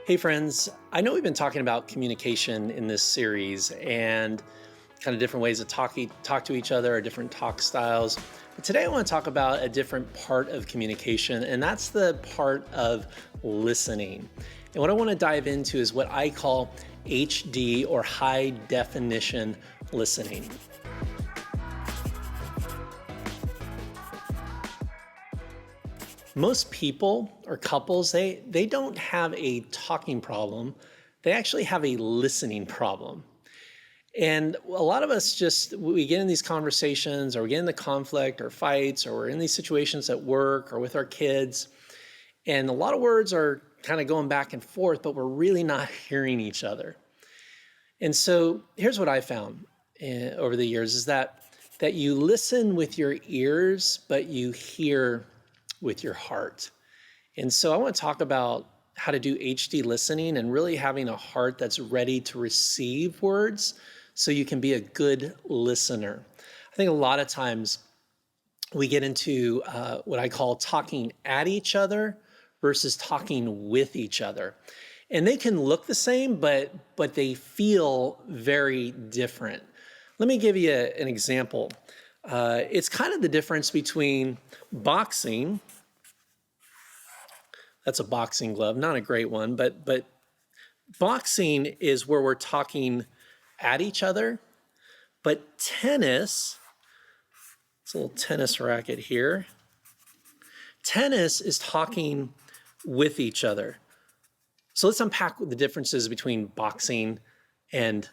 Hey friends, I know we've been talking about communication in this series and kind of different ways to talk to each other, or different talk styles. But today I want to talk about a different part of communication, and that's the part of listening. And what I want to dive into is what I call HD, or high definition listening. Most people or couples, they don't have a talking problem. They actually have a listening problem. And a lot of us we get in these conversations, or we get into conflict or fights, or we're in these situations at work or with our kids. And a lot of words are kind of going back and forth, but we're really not hearing each other. And so here's what I found over the years is that you listen with your ears, but you hear with your heart. And so I want to talk about how to do HD listening and really having a heart that's ready to receive words so you can be a good listener. I think a lot of times we get into what I call talking at each other versus talking with each other. And they can look the same, but they feel very different. Let me give you an example. It's kind of the difference between boxing. That's a boxing glove, not a great one, but boxing is where we're talking at each other. But tennis, it's a little tennis racket here. Tennis is talking with each other. So let's unpack the differences between boxing and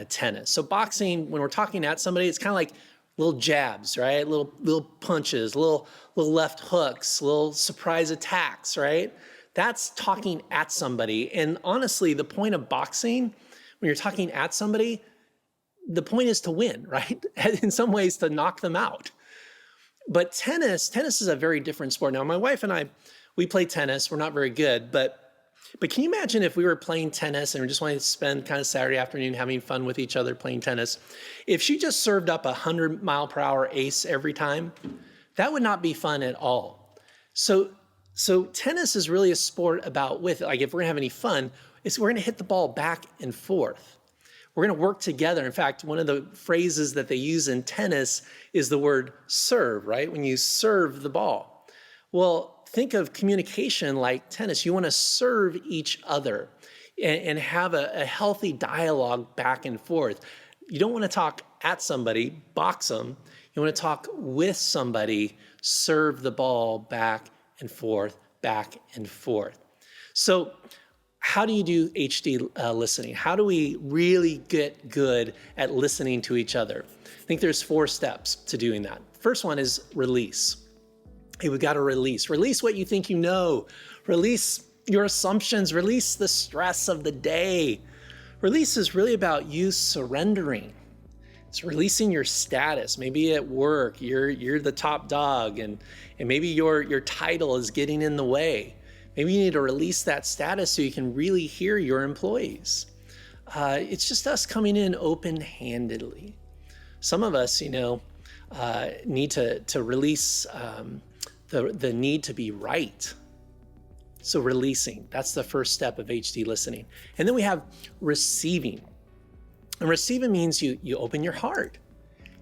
tennis. So boxing, when we're talking at somebody, it's kind of like little jabs, right? Little punches, little left hooks, little surprise attacks, right? That's talking at somebody. And honestly, the point of boxing, when you're talking at somebody, the point is to win, right? In some ways, to knock them out. But tennis is a very different sport. Now, my wife and I, we play tennis. We're not very good, but can you imagine if we were playing tennis and we just wanted to spend kind of Saturday afternoon having fun with each other playing tennis? If she just served up 100-mile-per-hour ace every time, that would not be fun at all. So tennis is really a sport about like if we're gonna have any fun, we're gonna hit the ball back and forth. We're gonna work together. In fact, one of the phrases that they use in tennis is the word serve, right? When you serve the ball. Well, think of communication like tennis. You want to serve each other and have a healthy dialogue back and forth. You don't want to talk at somebody, box them. You want to talk with somebody, serve the ball back and forth, back and forth. So how do you do HD listening? How do we really get good at listening to each other? I think there's 4 steps to doing that. First one is release. Hey, we've got to release. Release what you think you know. Release your assumptions. Release the stress of the day. Release is really about you surrendering. It's releasing your status. Maybe at work, you're the top dog, and maybe your title is getting in the way. Maybe you need to release that status so you can really hear your employees. It's just us coming in open-handedly. Some of us, need to release the need to be right. So releasing, that's the first step of HD listening. And then we have receiving. And receiving means you open your heart.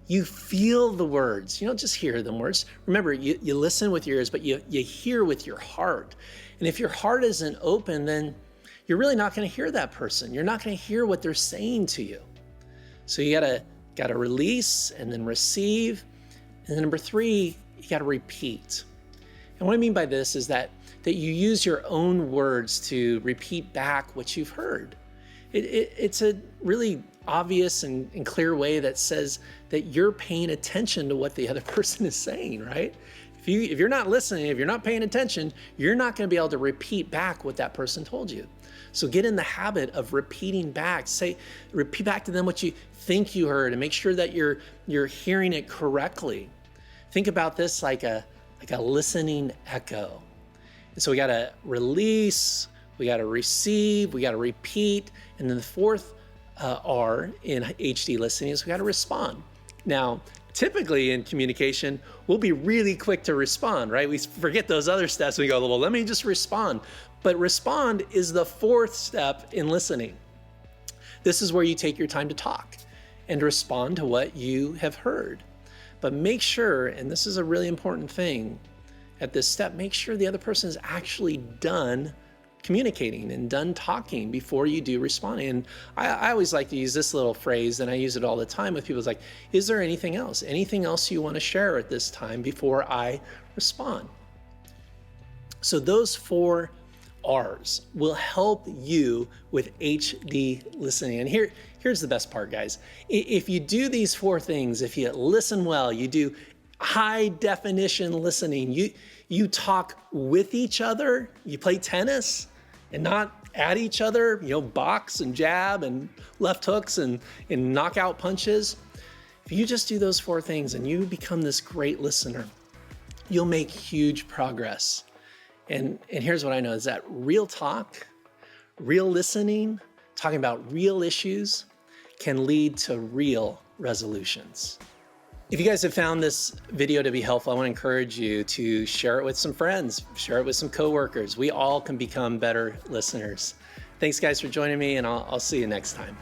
You feel the words. You don't just hear the words. Remember, you listen with your ears, but you hear with your heart. And if your heart isn't open, then you're really not going to hear that person. You're not going to hear what they're saying to you. So you gotta release and then receive. And then number 3, you gotta repeat. And what I mean by this is that you use your own words to repeat back what you've heard. It's a really obvious and clear way that says that you're paying attention to what the other person is saying, right? If you're not listening, if you're not paying attention, you're not going to be able to repeat back what that person told you. So get in the habit of repeating back. Repeat back to them what you think you heard, and make sure that you're hearing it correctly. Think about this like a listening echo. And so we got to release, we got to receive, we got to repeat, and then the 4th R in HD listening is we got to respond. Now, typically in communication, we'll be really quick to respond, right? We forget those other steps. We go, well, let me just respond. But respond is the fourth step in listening. This is where you take your time to talk and respond to what you have heard. But make sure, and this is a really important thing at this step, make sure the other person is actually done communicating and done talking before you do responding. And I always like to use this little phrase, and I use it all the time with people. It's like, is there anything else? Anything else you want to share at this time before I respond? So those 4 R's will help you with HD listening. And here's the best part, guys. If you do these 4 things, if you listen well, you do high definition listening, you talk with each other, you play tennis and not at each other, box and jab and left hooks and knockout punches. If you just do those 4 things and you become this great listener, you'll make huge progress. And here's what I know is that real talk, real listening, talking about real issues can lead to real resolutions. If you guys have found this video to be helpful, I want to encourage you to share it with some friends, share it with some coworkers. We all can become better listeners. Thanks guys for joining me, and I'll see you next time.